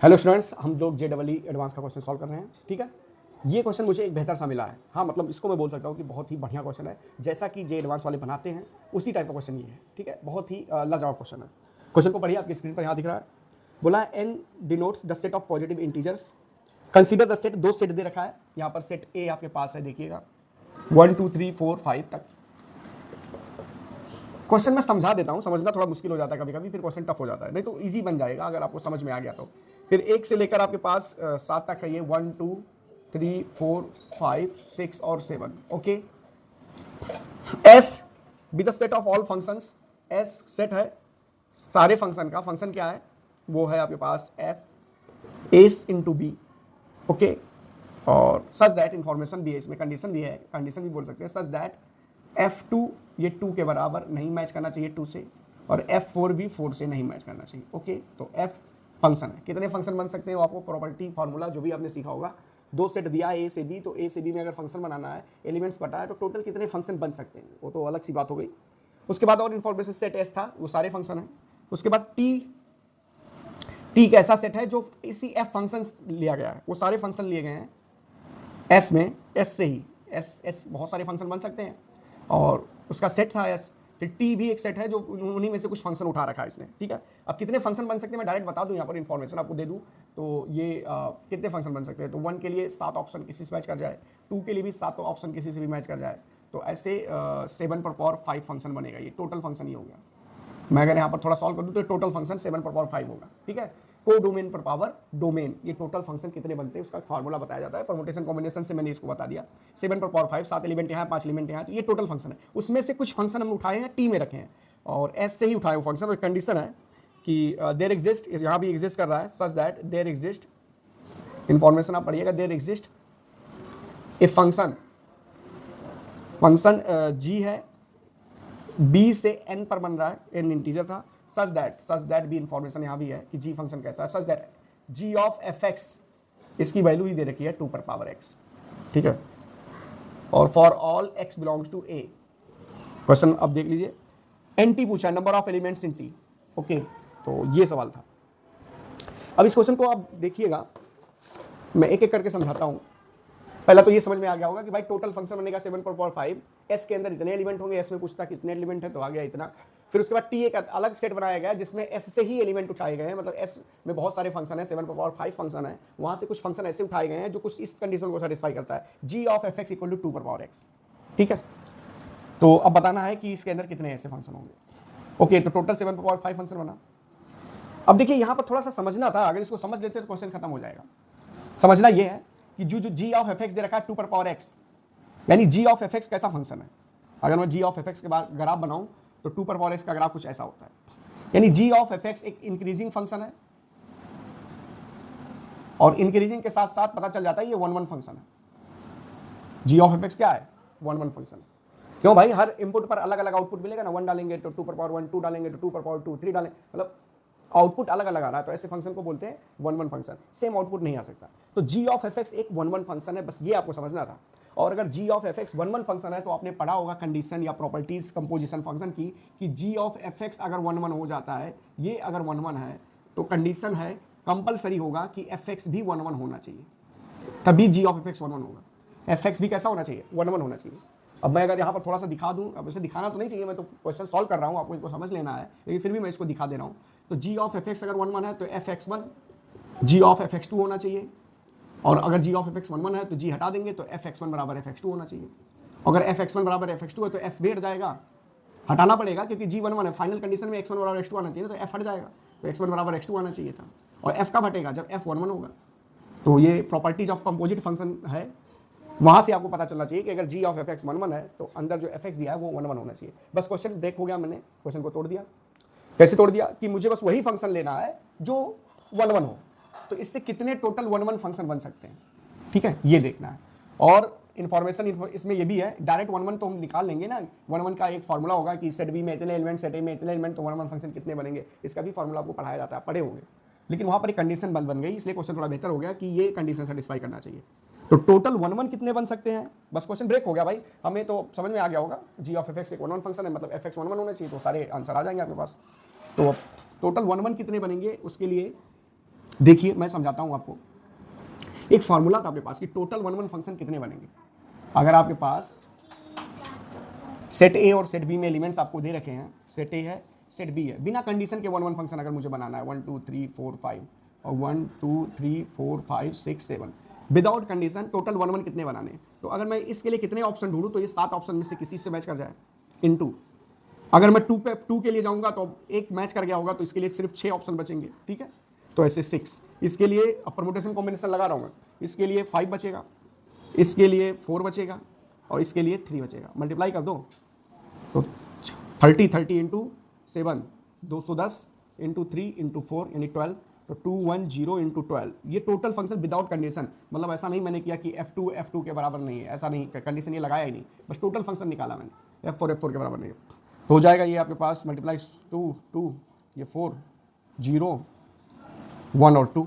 Hello students, हम लोग JEE advance का क्वेश्चन सॉल्व कर रहे हैं। ठीक है, ये क्वेश्चन मुझे एक बेहतर सा मिला है। हाँ, मतलब इसको मैं बोल सकता हूँ कि बहुत ही बढ़िया क्वेश्चन है। जैसा कि जे एडवांस वाले बनाते हैं उसी टाइप का क्वेश्चन ये है। ठीक है, बहुत ही लाजवाब क्वेश्चन है। क्वेश्चन को पढ़िए, आपकी स्क्रीन पर यहाँ दिख रहा है। बोला n denotes the set of positive integers, consider the set. दो सेट दे रखा है यहाँ पर। सेट ए आपके पास है, देखिएगा 1 2 3 4 5 तक। क्वेश्चन मैं समझा देता हूँ, समझना थोड़ा मुश्किल हो जाता है कभी कभी, फिर क्वेश्चन टफ हो जाता है। नहीं तो इजी बन जाएगा अगर आपको समझ में आ गया तो। फिर 1 से लेकर आपके पास 7 तक है ये, 1 2 3 4 5 6 और 7। Okay, S be the set of all functions. S set है सारे फंक्शन का। फंक्शन क्या है? वो है आपके पास F S into B. Okay, और सच दैट इंफॉर्मेशन भी है इसमें, कंडीशन भी है, कंडीशन भी बोल सकते हैं। सच दैट F2 ये 2 के बराबर नहीं मैच करना चाहिए 2 से, और F4 भी 4 से नहीं मैच करना चाहिए। ओके, तो F फंक्शन है। कितने फंक्शन बन सकते हैं वो आपको प्रॉपर्टी फार्मूला जो भी आपने सीखा होगा। दो सेट दिया है A से B, तो A से B में अगर फंक्शन बनाना है, एलिमेंट्स पता है, तो टोटल कितने फंक्शन बन सकते हैं वो तो अलग सी बात हो गई। उसके बाद और इन्फॉर्मेशन सेट S था, वो सारे फंक्शन है। उसके बाद T एक ऐसा सेट है जो इसी F फंक्शन लिया गया है, वो सारे फंक्शन लिए गए हैं S में। S से ही S बहुत सारे फंक्शन बन सकते हैं, और उसका सेट था S। फिर T भी एक सेट है जो उन्हीं में से कुछ फंक्शन उठा रखा है इसने। ठीक है, अब कितने फंक्शन बन सकते हैं मैं डायरेक्ट बता दूं, यहाँ पर इन्फॉर्मेशन आपको दे दूं। तो ये कितने फंक्शन बन सकते हैं, तो 1 के लिए 7 ऑप्शन किसी से मैच कर जाए, 2 के लिए भी 7 ऑप्शन किसी से भी मैच कर जाए, तो ऐसे 7 पर पावर 5 फंक्शन बनेगा। ये टोटल फंक्शन ही हो गया। मैं अगर यहाँ पर थोड़ा सॉल्व कर दूँ तो टोटल फंक्शन 7 पर पावर 5 होगा। ठीक है, को डोमेन पर पावर डोमेन, ये टोटल फंक्शन कितने बनते हैं उसका फार्मूला बताया जाता है। परमुटेशन कॉम्बिनेशन से मैंने इसको बता दिया। 7 पर पावर 5, 7 एलिमेंट यहाँ, 5 एलिमेंट यहाँ, तो ये टोटल फंक्शन है। उसमें से कुछ फंक्शन हम उठाए हैं, टी में रखे हैं, और एस से ही उठाए वो फंक्शन। और कंडीशन है कि देयर एग्जिस्ट, यहाँ भी एग्जिस्ट कर रहा है, such that there exist, information आप पढ़िएगा, there exist a function G है, बी से एन पर बन रहा है, एन इंटीजर था। सच दैट भी इंफॉर्मेशन यहाँ भी है कि जी फंक्शन कैसा है। Such that G of F X, इसकी वैल्यू ही दे रखी है 2 पर पावर एक्स। ठीक है, और for all X belongs to A. Question अब देख लीजिए, एन टी पूछा, number of elements in T. Okay, तो ये सवाल था। अब इस क्वेश्चन को आप देखिएगा, मैं एक एक करके समझाता हूँ। पहला तो ये समझ में आ गया होगा कि भाई टोटल फंक्शन बनेगा 7 पर पावर 5, एस के अंदर इतने एलिमेंट होंगे। एस में पूछता कितने एलिमेंट है, तो आ गया इतना। फिर उसके बाद टी एक अलग सेट बनाया गया जिसमें एस से ही एलिमेंट उठाए गए हैं, मतलब एस में बहुत सारे फंक्शन है, 7 पर पावर 5 फंक्शन है, वहां से कुछ फंक्शन ऐसे उठाए गए हैं जो कुछ इस कंडीशन को सेटिस्फाई करता है, G of F X equal to 2 पर पावर एक्स। ठीक है, तो अब बताना है कि इसके अंदर कितने ऐसे फंक्शन होंगे। ओके, तो टोटल 7 पर पावर 5 फंक्शन बना। अब देखिए यहाँ पर थोड़ा सा समझना था, अगर इसको समझ लेते तो क्वेश्चन खत्म हो जाएगा। समझना यह है कि जो जी ऑफ एफ एक्स दे रखा है 2 पर पावर एक्स, यानी जी ऑफ एफ एक्स कैसा फंक्शन है। अगर मैं जी ऑफ एफ एक्स के बाद ग्राफ बनाऊं तो 2 पर पावर एक्स का ग्राफ कुछ ऐसा होता है। यानी जी ऑफ एफ एक्स एक इंक्रीजिंग फंक्शन है, और इंक्रीजिंग के साथ साथ पता चल जाता है ये 1 1 फंक्शन है। जी ऑफ एफ एक्स क्या है? 1 1 फंक्शन। क्यों भाई, हर इनपुट पर अलग अलग आउटपुट मिलेगा ना। 1 डालेंगे तो 2 पर पावर 1, 2 डालेंगे तो 2 पर पावर 2, 3 डालेंगे, मतलब आउटपुट अलग अलग आ रहा है, तो ऐसे फंक्शन को बोलते हैं 1 1 फंक्शन। सेम आउटपुट नहीं आ सकता। तो जी ऑफ एफ एक्स एक 1 1 फंक्शन है, बस ये आपको समझना था। और अगर जी ऑफ एफ एक्स 1 1 फंक्शन है तो आपने पढ़ा होगा कंडीशन या प्रॉपर्टीज कंपोजिशन फंक्शन की, कि जी ऑफ एफ एक्स अगर 1 1 हो जाता है, ये अगर 1 1 है, तो कंडीशन है कंपलसरी होगा कि एफ एक्स भी 1 1 होना चाहिए, तभी जी ऑफ एफ एक्स 1 1 होगा। एफ एक्स भी कैसा होना चाहिए? 1 1 होना चाहिए। अब मैं अगर यहाँ पर थोड़ा सा दिखा दूँ, अब इसे दिखाना तो नहीं चाहिए, मैं तो क्वेश्चन सॉल्व कर रहा हूँ, आपको इनको समझ लेना है, लेकिन फिर भी मैं इसको दिखा दे रहा हूँ। तो जी ऑफ एफ एक्स अगर 1 1 है तो F X 1 G of F X 2 होना चाहिए, और अगर जी ऑफ एफ एक्स 1 1 है तो जी हटा देंगे तो एफ एक्स 1 बराबर एफ एक्स 2 होना चाहिए। अगर एफ एक्स 1 बराबर एफ एक्स 2 है तो एफ बैठ जाएगा, हटाना पड़ेगा, क्योंकि जी 1 1 है, फाइनल कंडीशन में एक्स 1 बराबर एक्स 2 आना चाहिए, तो एफ हट जाएगा, तो एक्स 1 बराबर एक्स 2 आना चाहिए था। और एफ कब हटेगा? जब एफ 1 1 होगा। तो ये प्रॉपर्टीज ऑफ कंपोजिट फंक्शन है, वहां से आपको पता चलना चाहिए कि अगर जी ऑफ एफ एक्स 1 1 है तो अंदर जो एफ एक्स दिया है वो 1 1 होना चाहिए। बस क्वेश्चन ब्रेक हो गया, मैंने क्वेश्चन को तोड़ दिया। कैसे तोड़ दिया? कि मुझे बस वही फंक्शन लेना है जो 1 1 हो, तो इससे कितने टोटल 1 1 फंक्शन बन सकते हैं, ठीक है, ये देखना है। और इन्फॉर्मेशन इसमें ये भी है, डायरेक्ट 1 1 तो हम निकाल लेंगे ना। 1 1 का एक फॉर्मूला होगा कि सेट बी में इतने एलिमेंट, सेट ए में इतने एलिमेंट, तो 1 1 फंक्शन कितने बनेंगे, इसका भी फॉर्मूला आपको पढ़ाया जाता है, पढ़े होंगे। लेकिन वहां पर एक कंडीशन बन गई, इसलिए क्वेश्चन थोड़ा बेहतर हो गया कि ये कंडीशन सेटिस्फाई करना चाहिए। तो टोटल 1 1 कितने बन सकते हैं? बस क्वेश्चन ब्रेक हो गया भाई, हमें तो समझ में आ गया होगा। जी ऑफ एफ एक्स एक 1 1 फंक्शन है, मतलब एफ एक्स 1 1 होना चाहिए, तो सारे आंसर आ जाएंगे आपके पास। तो टोटल 1 1 कितने बनेंगे उसके लिए देखिए मैं समझाता हूं आपको। एक फॉर्मूला था आपके पास कि टोटल 1 1 फंक्शन कितने बनेंगे। अगर आपके पास सेट ए और सेट बी में एलिमेंट्स आपको दे रखे हैं, सेट ए है सेट बी है, बिना कंडीशन के 1 1 फंक्शन अगर मुझे बनाना है 1 2 3 4 5 और 1 2 3 4 5 6 7 विदाउट कंडीशन टोटल 1 1 कितने बनाने हैं। तो अगर मैं इसके लिए कितने ऑप्शन ढूंढूं तो ये 7 ऑप्शन में से किसी से मैच कर जाए इनटू। अगर मैं 2 के लिए जाऊंगा तो एक मैच कर गया होगा तो इसके लिए सिर्फ 6 ऑप्शन बचेंगे, ठीक है। तो ऐसे 6, इसके लिए परमुटेशन कॉम्बिनेशन लगा रहा हूं मैं, इसके लिए 5 बचेगा, इसके लिए 4 बचेगा और इसके लिए 3 बचेगा। मल्टीप्लाई कर दो तो 30 इंटू 7 210 इंटू 3 इंटू 4 यानी 12, तो 210 इंटू 12 ये टोटल फंक्शन विदाउट कंडीशन। मतलब ऐसा नहीं मैंने किया कि F2 के बराबर नहीं है, ऐसा नहीं, कंडीशन ये लगाया ही नहीं, बस टोटल फंक्शन निकाला मैंने। F4 के बराबर नहीं है तो हो जाएगा ये आपके पास मल्टीप्लाई 2 ये 4 0 1 और 2,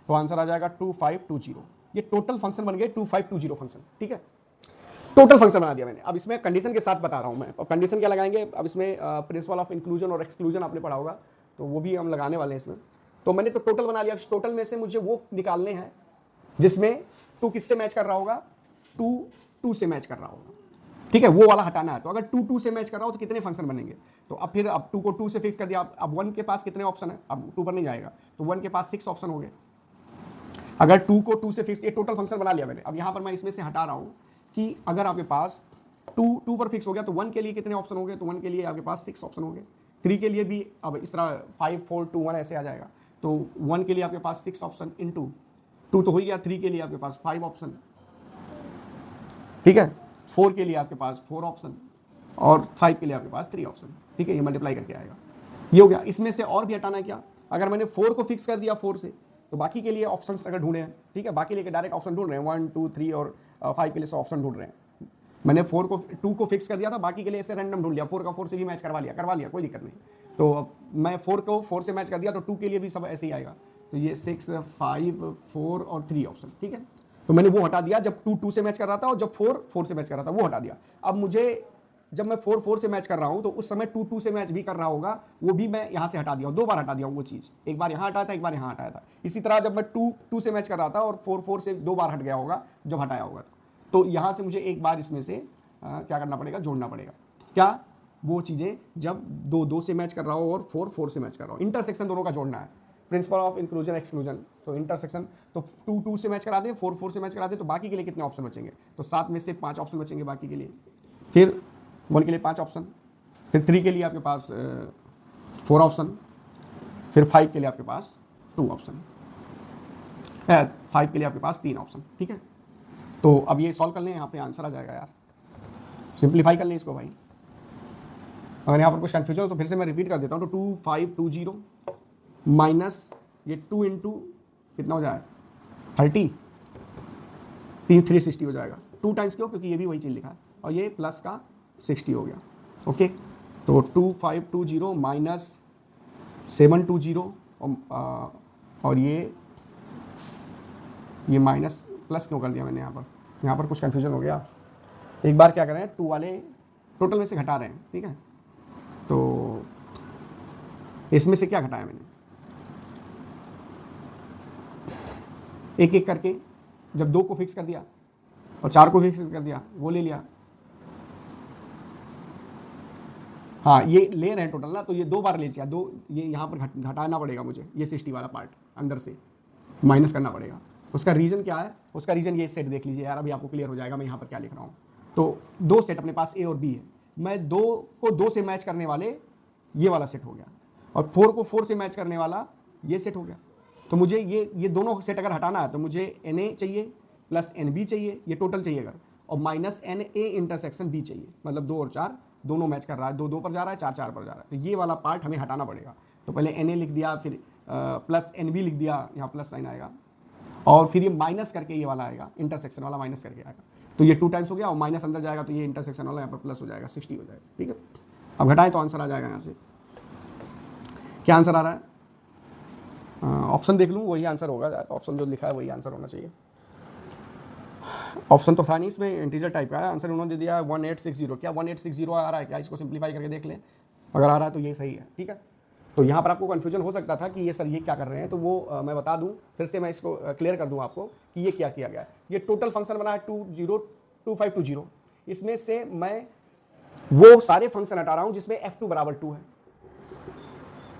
तो आंसर आ जाएगा 2520। ये टोटल फंक्शन बन गए 2520 फंक्शन, ठीक है। टोटल फंक्शन बना दिया मैंने। अब इसमें कंडीशन के साथ बता रहा हूं मैं। अब कंडीशन क्या लगाएंगे, अब इसमें प्रिंसिपल ऑफ इंक्लूजन और एक्सक्लूजन आपने पढ़ा होगा, तो वो भी हम लगाने वाले हैं इसमें। तो मैंने तो टोटल बना लिया। टोटल में से मुझे वो निकालने हैं जिसमें 2 किससे मैच कर रहा होगा, 2 से मैच कर रहा होगा, ठीक है, वो वाला हटाना है। तो अगर 2 से मैच कर रहा हो तो कितने फंक्शन बनेंगे। तो अब फिर अब 2 को 2 से फिक्स कर दिया। अब 1 के पास कितने ऑप्शन है, अब 2 पर नहीं जाएगा तो 1 के पास 6 ऑप्शन हो गए। अगर 2 को 2 से फिक्स, ये टोटल फंक्शन बना लिया मैंने। अब यहां पर मैं इसमें से हटा रहा हूं कि अगर आपके पास 2 पर फिक्स हो गया तो 1 के लिए कितने ऑप्शन हो गए, तो 1 के लिए आपके पास 6 ऑप्शन हो गए। 3 के लिए भी अब इस तरह 5 4 2 1 ऐसे आ जाएगा। तो 1 के लिए आपके पास 6 ऑप्शन इंटू 2 तो हो गया। 3 के लिए आपके पास 5 ऑप्शन, ठीक है। 4 के लिए आपके पास 4 ऑप्शन और 5 के लिए आपके पास 3 ऑप्शन, ठीक है। ये मल्टीप्लाई करके आएगा, ये हो गया। इसमें से और भी हटाना है क्या, अगर मैंने 4 को फिक्स कर दिया 4 से तो बाकी के लिए ऑप्शंस अगर ढूंढे हैं, ठीक है, बाकी लेके डायरेक्ट ऑप्शन ढूंढ रहे हैं 1 2 3 और 5 के लिए सब ऑप्शन ढूंढ रहे हैं। मैंने 2 को फिक्स कर दिया था, बाकी के लिए ऐसे रैंडम ढूंढ लिया, 4 का 4 से भी मैच करवा लिया, कोई दिक्कत नहीं। तो मैं 4 को 4 से मैच कर दिया तो 2 के लिए भी सब ऐसे ही आएगा। तो ये 6 5 4 और 3 ऑप्शन, ठीक है। तो मैंने वो हटा दिया जब 2 से मैच कर रहा था और जब 4 से मैच कर रहा था, वो हटा दिया। अब मुझे जब मैं 4 से मैच कर रहा हूं तो उस समय 2 से मैच भी कर रहा होगा, वो भी मैं यहां से हटा दिया, 2 बार हटा दिया वो चीज। एक बार यहां हटाया था, एक बार यहां हटाया था। इसी तरह जब मैं 2 से मैच कर रहा था और 4 से 2 बार हट गया होगा जब हटाया होगा, तो यहां से मुझे एक बार इसमें से क्या करना पड़ेगा, जोड़ना पड़ेगा। क्या, वो चीजें जब 2 से मैच कर रहा हो और 4 से मैच कर रहा हो, इंटरसेक्शन दोनों का जोड़ना है। प्रिंसिपल ऑफ इंक्लूजन एक्सक्लूजन, तो इंटरसेक्शन, तो 2 से मैच करा दे, 4 से मैच करा दे, तो बाकी के लिए कितने ऑप्शन बचेंगे, तो 7 में से 5 ऑप्शन बचेंगे बाकी के लिए। फिर 1 के लिए 5 ऑप्शन, फिर 3 के लिए आपके पास 4 ऑप्शन, फिर 5 के लिए आपके पास 2 ऑप्शन, 5 के लिए आपके पास 3 ऑप्शन, ठीक है। तो अब ये सॉल्व कर लें, यहाँ पे आंसर आ जाएगा यार। सिंप्लीफाई कर लें इसको भाई। अगर यहाँ पर कुछ कन्फ्यूजन हो तो फिर से मैं रिपीट कर देता हूँ। तो 2520 माइनस ये 2 इंटू कितना हो जाएगा 30, 360 हो जाएगा। 2 टाइम्स क्यों, क्योंकि ये भी वही चीज़ लिखा है, और ये प्लस का 60 हो गया, ओके। तो 2520 माइनस 720 और ये माइनस प्लस क्यों कर दिया मैंने यहाँ पर कुछ कन्फ्यूजन हो गया। एक बार क्या करें, 2 वाले टोटल में से घटा रहे हैं, ठीक है। तो इसमें से क्या घटाया मैंने, एक एक करके जब 2 को फिक्स कर दिया और 4 को फिक्स कर दिया, वो ले लिया। हाँ, ये ले रहे हैं टोटल ना, तो ये 2 बार ले लिया, 2 ये यहाँ पर घटाना पड़ेगा मुझे, ये 60 वाला पार्ट अंदर से माइनस करना पड़ेगा। उसका रीजन क्या है, उसका रीजन ये सेट देख लीजिए यार, अभी आपको क्लियर हो जाएगा मैं यहाँ पर क्या लिख रहा हूँ। तो 2 सेट अपने पास ए और बी है, मैं 2 को 2 से मैच करने वाले ये वाला सेट हो गया, और 4 को 4 से मैच करने वाला ये सेट हो गया। तो मुझे ये दोनों सेट अगर हटाना है तो मुझे NA चाहिए प्लस NB चाहिए, ये टोटल चाहिए अगर, और माइनस NA इंटरसेक्शन B चाहिए, मतलब 2 और 4 दोनों मैच कर रहा है, 2 पर जा रहा है, 4 पर जा रहा है। तो ये वाला पार्ट हमें हटाना पड़ेगा। तो पहले NA लिख दिया, फिर प्लस NB लिख दिया, यहाँ प्लस साइन आएगा, और फिर ये माइनस करके ये वाला आएगा, इंटरसेक्शन वाला माइनस करके आएगा। तो ये 2 टाइम्स हो गया, और माइनस अंदर जाएगा तो ये इंटरसेक्शन वाला यहाँ पर प्लस हो जाएगा, 60 हो जाएगा, ठीक है। अब घटाएं तो आंसर आ जाएगा यहाँ से। क्या आंसर आ रहा है, ऑप्शन देख लूँ, वही आंसर होगा, ऑप्शन जो लिखा है वही आंसर होना चाहिए। ऑप्शन तो था नहीं इसमें, इंटीजर टाइप का है आंसर, उन्होंने दे दिया 1860। क्या 1860 आ रहा है क्या, इसको सिंप्लीफाई करके देख लें, अगर आ रहा है तो ये सही है, ठीक है। तो यहाँ पर आपको कन्फ्यूजन हो सकता था कि ये सर ये क्या कर रहे हैं, तो वो मैं बता दूं, फिर से मैं इसको क्लियर कर दूं आपको कि ये क्या किया गया है। ये टोटल फंक्शन बना है 202520, इसमें से मैं वो सारे फंक्शन हटा रहा हूं जिसमें f2 बराबर 2 है,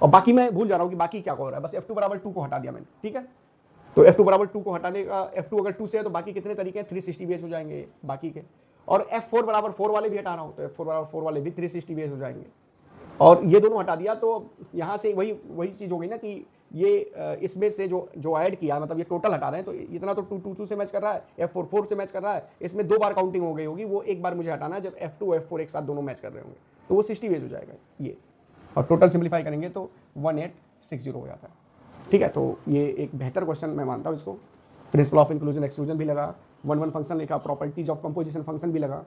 और बाकी मैं भूल जा रहा हूं कि बाकी क्या हो रहा है, बस f2 बराबर 2 को हटा दिया मैंने, ठीक है। तो f2 बराबर 2 को हटाने का, f2 अगर 2 से है तो बाकी कितने तरीके हैं, 360 बेस हो जाएंगे बाकी के, और f4 बराबर 4 वाले भी हटा रहा हूं, तो f4 बराबर 4 वाले भी 360 बेस हो जाएंगे, और ये दोनों हटा दिया। तो यहाँ से वही चीज़ हो गई ना कि ये इसमें से जो ऐड किया, मतलब ये टोटल हटा रहे हैं, तो इतना तो 2 से मैच कर रहा है, f4 4 से मैच कर रहा है, इसमें 2 बार काउंटिंग हो गई होगी, वो एक बार मुझे हटाना है जब f2 f4 एक साथ दोनों मैच कर रहे होंगे, तो वो 60 बेस हो जाएगा ये, और टोटल सिंप्लीफाई करेंगे तो 1860 हो जाता है, ठीक है। तो ये एक बेहतर क्वेश्चन मैं मानता हूँ इसको। प्रिंसिपल ऑफ इंक्लूजन एक्सक्लूजन भी लगा, 1 फंक्शन लिखा, प्रॉपर्टीज ऑफ कंपोजिशन फंक्शन भी लगा,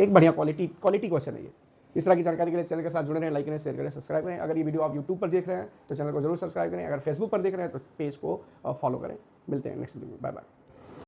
एक बढ़िया क्वालिटी क्वेश्चन है ये। इस तरह की जानकारी के लिए चैनल के साथ जुड़े रहें, लाइक करें, शेयर करें, सब्सक्राइब करें। अगर ये वीडियो आप यूट्यूब पर देख रहे हैं तो चैनल को जरूर सब्सक्राइब करें, अगर फेसबुक पर देख रहे हैं तो पेज को फॉलो करें। मिलते हैं नेक्स्ट वीडियो में, बाय बाय।